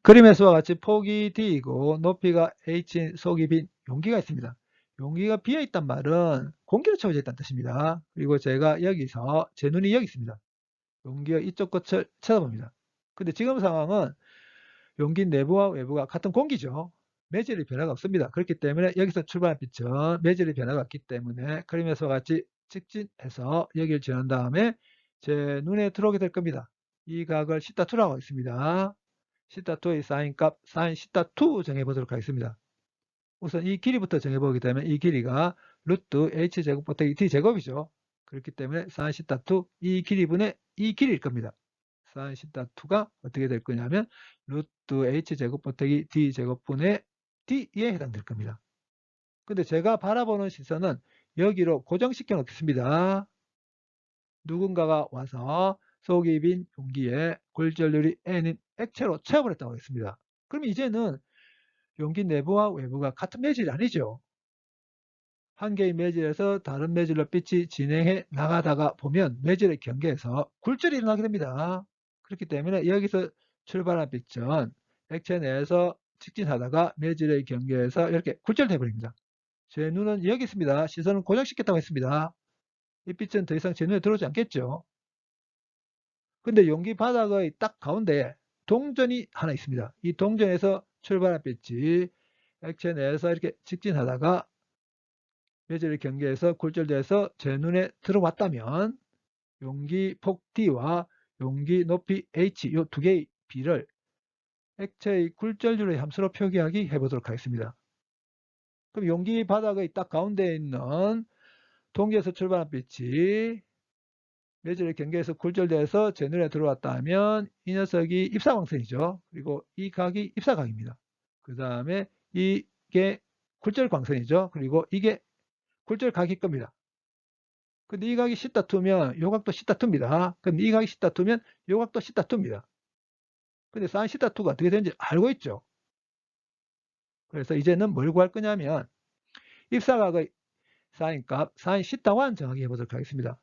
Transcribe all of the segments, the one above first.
그림에서와 같이 폭이 D이고 높이가 H인 속이 빈 용기가 있습니다. 용기가 비어있단 말은 공기로 채워져 있다는 뜻입니다. 그리고 제가 여기서 제 눈이 여기 있습니다. 용기가 이쪽 끝을 쳐다봅니다. 근데 지금 상황은 용기 내부와 외부가 같은 공기죠. 매질의 변화가 없습니다. 그렇기 때문에 여기서 출발한 빛은 매질의 변화가 없기 때문에 그림에서와 같이 직진해서 여기를 지난 다음에 제 눈에 들어오게 될 겁니다. 이 각을 θ2라고 하겠습니다. θ2의 사인값 sin θ2 정해보도록 하겠습니다. 우선 이 길이부터 정해보게 되면 이 길이가 루트 h제곱 빼기 d제곱이죠. 그렇기 때문에 sin θ2 이 길이분의 이 길이일 겁니다. sin θ2가 어떻게 될 거냐면 루트 h제곱 빼기 d제곱분의 d에 해당될 겁니다. 근데 제가 바라보는 시선은 여기로 고정시켜 놓겠습니다. 누군가가 와서 속이 빈 용기에 골전율이 n인 액체로 채워버렸다고 했습니다. 그럼 이제는 용기 내부와 외부가 같은 매질이 아니죠. 한 개의 매질에서 다른 매질로 빛이 진행해 나가다가 보면 매질의 경계에서 굴절이 일어나게 됩니다. 그렇기 때문에 여기서 출발한 빛은 액체 내에서 직진하다가 매질의 경계에서 이렇게 굴절돼 버립니다. 제 눈은 여기 있습니다. 시선을 고정시켰다고 했습니다. 이 빛은 더 이상 제 눈에 들어오지 않겠죠. 근데 용기 바닥의 딱 가운데에 동전이 하나 있습니다. 이 동전에서 출발한 빛이 액체 내에서 이렇게 직진하다가 매질의 경계에서 굴절돼서 제 눈에 들어왔다면 용기 폭 D와 용기 높이 H 이 두 개의 비를 액체의 굴절률의 함수로 표기하기 해보도록 하겠습니다. 그럼 용기 바닥의 딱 가운데에 있는 동기에서 출발한 빛이 매질의 경계에서 굴절돼서 제 눈에 들어왔다면 이 녀석이 입사광선이죠. 그리고 이 각이 입사각입니다. 그 다음에 이게 굴절광선이죠. 그리고 이게 굴절각일 겁니다. 근데 이 각이 θ2면 요 각도 θ2입니다. 근데 이 각이 θ2면 요 각도 θ2입니다. 근데 sin θ2가 어떻게 되는지 알고 있죠. 그래서 이제는 뭘 구할 거냐면 입사각의 sin 값 sin θ1 정하게 해보도록 하겠습니다.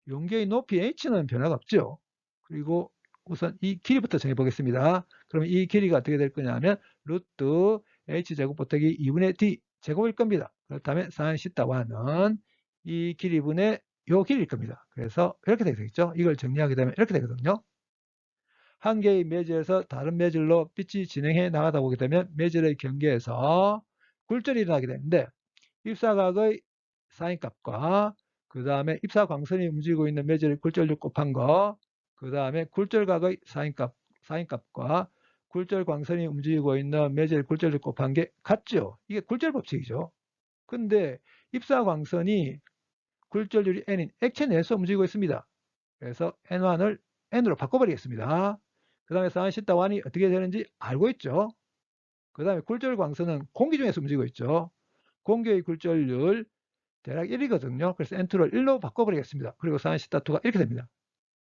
용계의 높이 h는 변화가 없죠. 그리고 우선 이 길이부터 정해보겠습니다. 그러면 이 길이가 어떻게 될 거냐면 루트 h제곱 빼기 2분의 d 제곱일 겁니다. 그렇다면 sin θ1은 이 길이분의 요 길이일 겁니다. 그래서 이렇게 되겠죠. 이걸 정리하게 되면 이렇게 되거든요. 한 개의 매질에서 다른 매질로 빛이 진행해 나가다 보게 되면 매질의 경계에서 굴절이 일어나게 되는데 입사각의 사인 값과 그 다음에 입사광선이 움직이고 있는 매질의 굴절률 곱한 거, 그 다음에 굴절각의 사인값과 굴절광선이 움직이고 있는 매질의 굴절률 곱한 게 같죠. 이게 굴절 법칙이죠. 근데 입사광선이 굴절률이 n인 액체 내에서 움직이고 있습니다. 그래서 n1을 n으로 바꿔버리겠습니다. 그 다음에 sin θ1이 어떻게 되는지 알고 있죠. 그 다음에 굴절광선은 공기 중에서 움직이고 있죠. 공기의 굴절률 대략 1이거든요. 그래서 n2를 1로 바꿔버리겠습니다. 그리고 sin θ2가 이렇게 됩니다.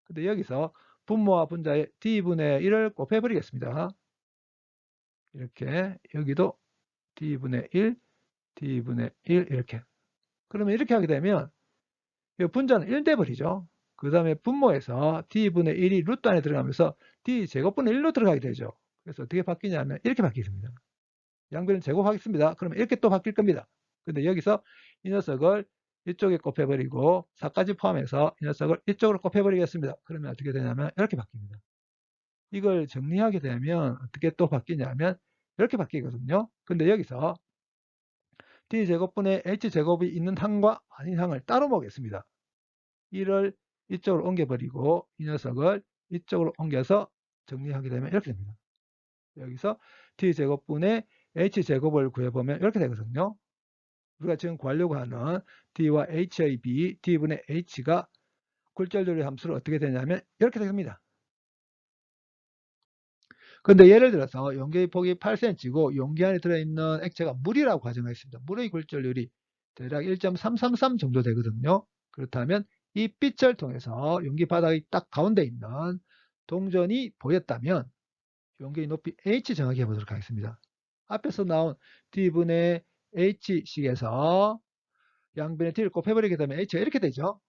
근데 여기서 분모와 분자의 d분의 1을 곱해버리겠습니다. 이렇게 여기도 d분의 1, d분의 1 이렇게. 그러면 이렇게 하게 되면 이 분자는 1 돼버리죠. 그 다음에 분모에서 d분의 1이 루트 안에 들어가면서 d제곱분의 1로 들어가게 되죠. 그래서 어떻게 바뀌냐면 이렇게 바뀌습니다. 양변을 제곱하겠습니다. 그러면 이렇게 또 바뀔 겁니다. 근데 여기서 이 녀석을 이쪽에 곱해버리고 4까지 포함해서 이 녀석을 이쪽으로 곱해버리겠습니다. 그러면 어떻게 되냐면 이렇게 바뀝니다. 이걸 정리하게 되면 어떻게 또 바뀌냐면 이렇게 바뀌거든요. 근데 여기서 d제곱분의 h제곱이 있는 항과 아닌 항을 따로 보겠습니다. 이를 이쪽으로 옮겨버리고 이 녀석을 이쪽으로 옮겨서 정리하게 되면 이렇게 됩니다. 여기서 d제곱분의 h제곱을 구해보면 이렇게 되거든요. 우리가 지금 구하려고 하는 d와 h의 b, d분의 h가 굴절률의 함수로 어떻게 되냐면 이렇게 됩니다. 근데 예를 들어서 용기의 폭이 8cm고 용기 안에 들어있는 액체가 물이라고 가정하겠습니다. 물의 굴절률이 대략 1.333 정도 되거든요. 그렇다면 이 빛을 통해서 용기 바닥의 딱 가운데 있는 동전이 보였다면 용기의 높이 h 정하게 해보도록 하겠습니다. 앞에서 나온 d분의 h식에서 양변의 t를 곱해버리게 되면 h가 이렇게 되죠.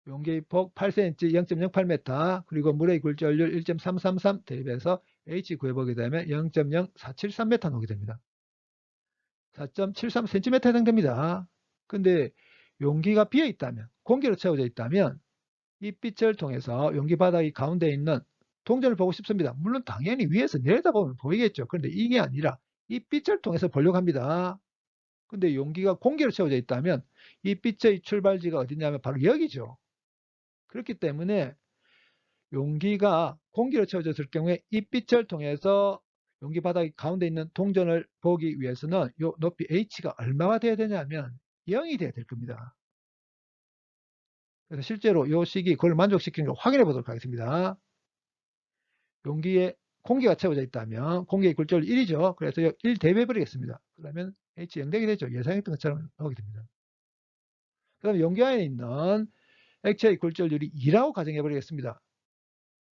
용기의 폭 8cm 0.08m 그리고 물의 굴절률 1.333 대입해서 H 구해보게 되면 0.0473m 나오게 됩니다. 4.73cm 해당됩니다. 근데 용기가 비어 있다면, 공기로 채워져 있다면 이 빛을 통해서 용기 바닥이 가운데 있는 동전을 보고 싶습니다. 물론 당연히 위에서 내려다보면 보이겠죠. 그런데 이게 아니라 이 빛을 통해서 보려고 합니다. 근데 용기가 공기로 채워져 있다면 이 빛의 출발지가 어디냐면 바로 여기죠. 그렇기 때문에 용기가 공기로 채워졌을 경우에 이 빛을 통해서 용기 바닥 가운데 있는 동전을 보기 위해서는 이 높이 h가 얼마가 돼야 되냐면 0이 돼야 될 겁니다. 그래서 실제로 이 식이 그걸 만족시키는 걸 확인해 보도록 하겠습니다. 용기에 공기가 채워져 있다면 공기의 굴절 1이죠. 그래서 1 대입해 버리겠습니다. 그러면 h 0 되게 되죠. 예상했던 것처럼 나오게 됩니다. 그 다음에 용기 안에 있는 액체의 굴절률이 2라고 가정해 버리겠습니다.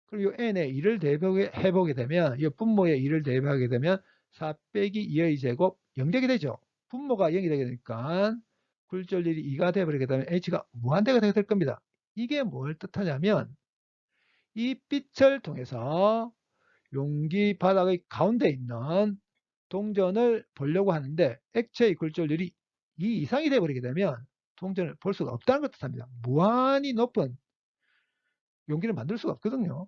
그리고 n에 2를 대입해 보게 되면 이 분모에 2를 대입하게 되면 4 빼기 2의 제곱 0 되게 되죠. 분모가 0이 되게 되니까 굴절률이 2가 되어버리게 되면 h가 무한대가 되게 될 겁니다. 이게 뭘 뜻하냐면 이 빛을 통해서 용기 바닥의 가운데 있는 동전을 보려고 하는데 액체의 굴절률이 2 이상이 되어버리게 되면 동전을 볼 수가 없다는 걸 뜻합니다. 무한히 높은 용기를 만들 수가 없거든요.